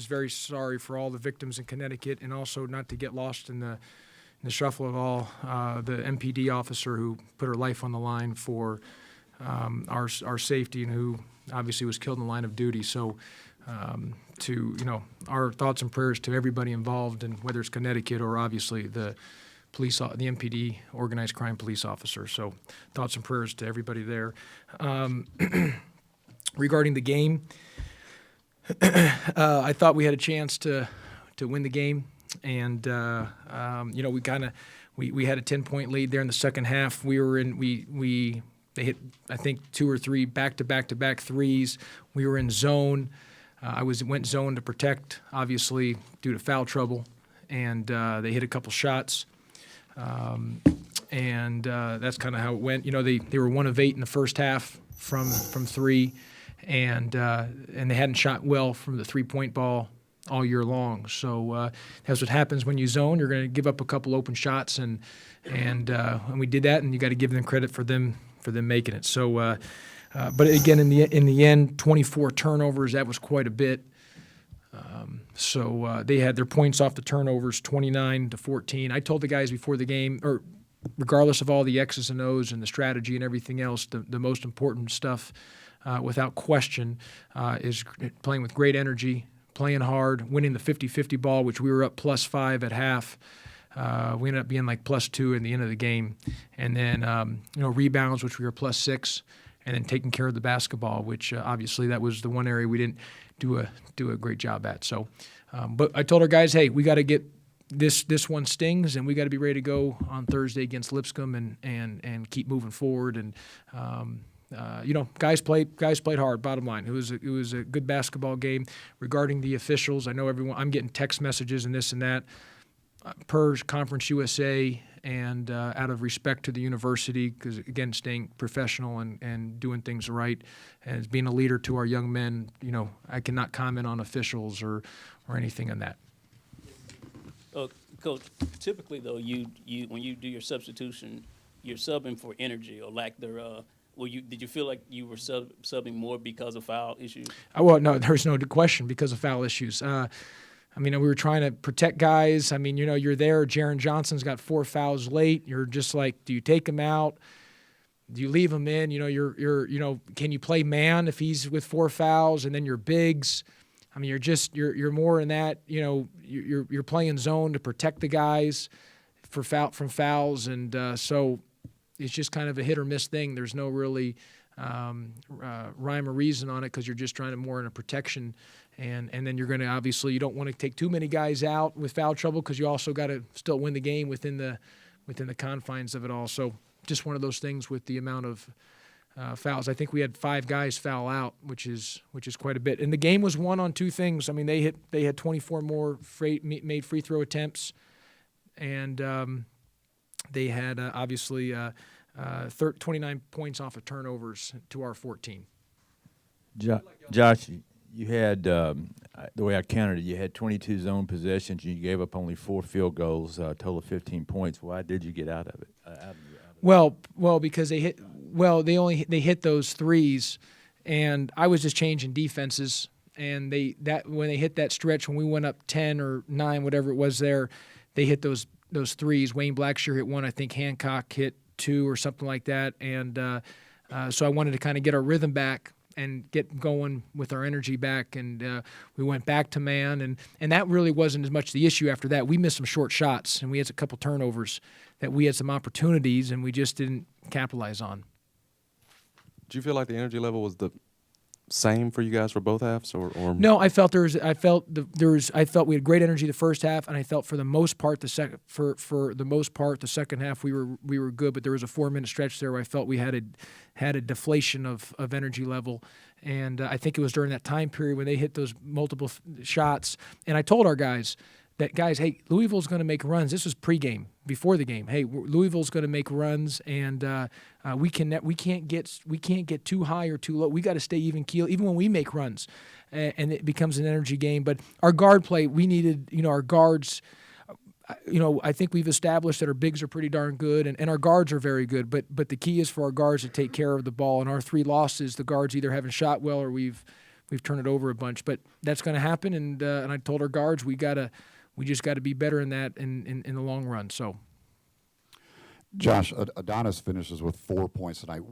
very sorry for all the victims in Connecticut, and also not to get lost in the shuffle of all the MPD officer who put her life on the line for our safety, and who obviously was killed in the line of duty. So our thoughts and prayers to everybody involved, and whether it's Connecticut or obviously the MPD, organized crime police officer. So thoughts and prayers to everybody there. Regarding the game, I thought we had a chance to win the game, and we had a 10-point lead there in the second half. They hit, I think, 2 or 3 back-to-back threes. We were in zone. I went zone to protect, obviously, due to foul trouble, and they hit a couple shots. That's kind of how it went. They were 1 of 8 in the first half from 3, and they hadn't shot well from the 3-point ball all year long. So that's what happens when you zone. You're going to give up a couple open shots, and we did that, and you got to give them credit for them making it. So, but again, in the end, 24 turnovers. That was quite a bit. So they had their points off the turnovers, 29-14. I told the guys before the game, or regardless of all the X's and O's and the strategy and everything else, the most important stuff, without question, is playing with great energy, playing hard, winning the 50-50 ball, which we were up +5 at half. We ended up being like +2 in the end of the game. And then, rebounds, which we were +6, and then taking care of the basketball, which obviously that was the one area we didn't do a great job at. So, but I told our guys, hey, we got to get this one stings, and we got to be ready to go on Thursday against Lipscomb and keep moving forward. And guys played hard. Bottom line, it was a good basketball game. Regarding the officials, I know I'm getting text messages and this and that. Per Conference USA, and out of respect to the university, because, again, staying professional and doing things right, and being a leader to our young men, I cannot comment on officials or anything on that. Coach, typically, though, you when you do your substitution, you're subbing for energy or lack thereof. Did you feel like you were subbing more because of foul issues? Well, no, there's no question because of foul issues. We were trying to protect guys. You're there. Jaron Johnson's got 4 fouls late. You're just like, do you take him out? Do you leave him in? Can you play man if he's with 4 fouls, and then your bigs? You're more in that. You're playing zone to protect the guys from fouls, and so it's just kind of a hit or miss thing. There's no really rhyme or reason on it, because you're just trying to more in a protection. And then you're going to, obviously, you don't want to take too many guys out with foul trouble, because you also got to still win the game within the confines of it all. So just one of those things with the amount of fouls. I think we had 5 guys foul out, which is quite a bit. And the game was won on 2 things. They had 24 more made free throw attempts, and they had obviously 29 points off of turnovers to our 14. Josh, you had, the way I counted it, you had 22 zone possessions, and you gave up only 4 field goals, a total of 15 points. Why did you get out of it? Well, because they hit those threes, and I was just changing defenses, and when they hit that stretch, when we went up 10 or 9, whatever it was there, they hit those threes. Wayne Blackshear hit 1, I think Hancock hit 2 or something like that, and so I wanted to kind of get our rhythm back and get going with our energy back, and we went back to man, and that really wasn't as much the issue after that. We missed some short shots, and we had a couple turnovers that we had some opportunities, and we just didn't capitalize on. Do you feel like the energy level was the same for you guys for both halves, or? No, I felt we had great energy the first half, and I felt for the most part the second half we were good, but there was a 4-minute stretch there where I felt we had a deflation of energy level, and I think it was during that time period when they hit those multiple shots, and I told our guys, hey, Louisville's going to make runs. This was pregame, before the game. Hey, Louisville's going to make runs, and we can't get too high or too low. We got to stay even keel, even when we make runs, and it becomes an energy game. But our guard play, we needed, our guards. I think we've established that our bigs are pretty darn good, and our guards are very good. But the key is for our guards to take care of the ball. And our 3 losses, the guards either haven't shot well or we've we've turned it over a bunch. But that's going to happen, and I told our guards we just got to be better in that in the long run. So, Josh, Adonis finishes with 4 points tonight.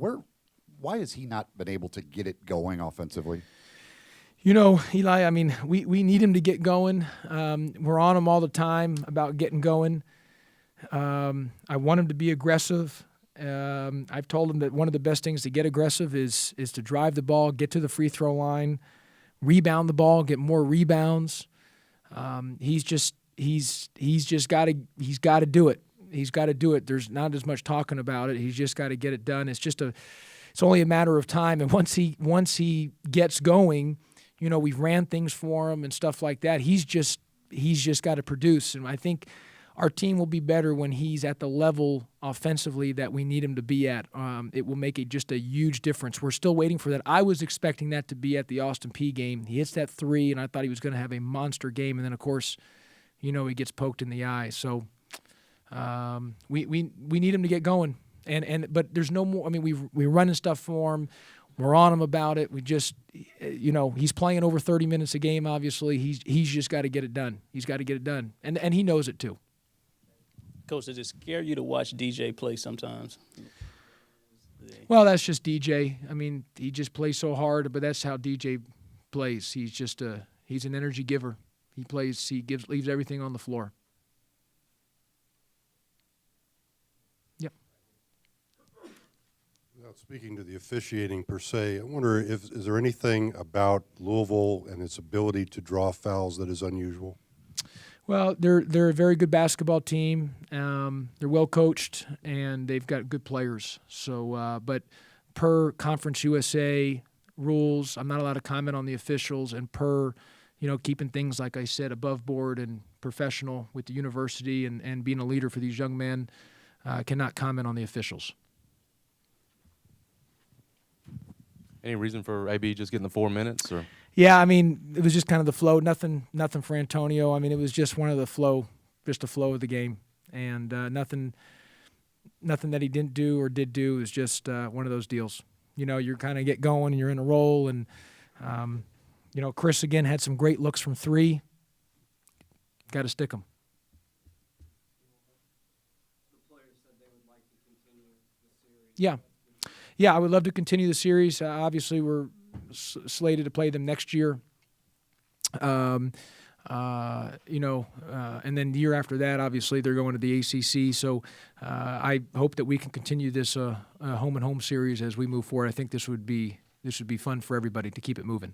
Why has he not been able to get it going offensively? You know, Eli, I mean, we need him to get going. We're on him all the time about getting going. I want him to be aggressive. I've told him that one of the best things to get aggressive is to drive the ball, get to the free throw line, rebound the ball, get more rebounds. He's just got to do it. He's got to do it. There's not as much talking about it. He's just got to get it done. It's only a matter of time. And once he gets going, you know, we've ran things for him and stuff like that. He's just got to produce. And I think our team will be better when he's at the level offensively that we need him to be at. It will make just a huge difference. We're still waiting for that. I was expecting that to be at the Austin Peay game. He hits that 3, and I thought he was going to have a monster game. And then, of course, you know, he gets poked in the eye. So we need him to get going. But there's no more. I mean, we're running stuff for him. We're on him about it. We just, you know, he's playing over 30 minutes a game. Obviously, he's just got to get it done. He's got to get it done, and he knows it too. Coach, does it scare you to watch DJ play sometimes? Well, that's just DJ. I mean, he just plays so hard, but that's how DJ plays. He's an energy giver. He leaves everything on the floor. Yep. Without speaking to the officiating per se, I wonder is there anything about Louisville and its ability to draw fouls that is unusual? Well, they're a very good basketball team. They're well coached and they've got good players. So, but per Conference USA rules, I'm not allowed to comment on the officials. And per, you know, keeping things like I said above board and professional with the university and being a leader for these young men, cannot comment on the officials. Any reason for AB just getting the 4 minutes? Or Yeah, I mean, it was just kind of the flow. Nothing for Antonio. I mean, it was just one of the flow of the game, and nothing that he didn't do or did do. It was just one of those deals. You know, you're kind of get going and you're in a roll, and you know, Chris again had some great looks from 3. Got to stick them. Yeah, I would love to continue the series. Obviously, we're slated to play them next year. You know, and then the year after that, obviously, they're going to the ACC. So I hope that we can continue this home and home series as we move forward. I think this would be fun for everybody to keep it moving.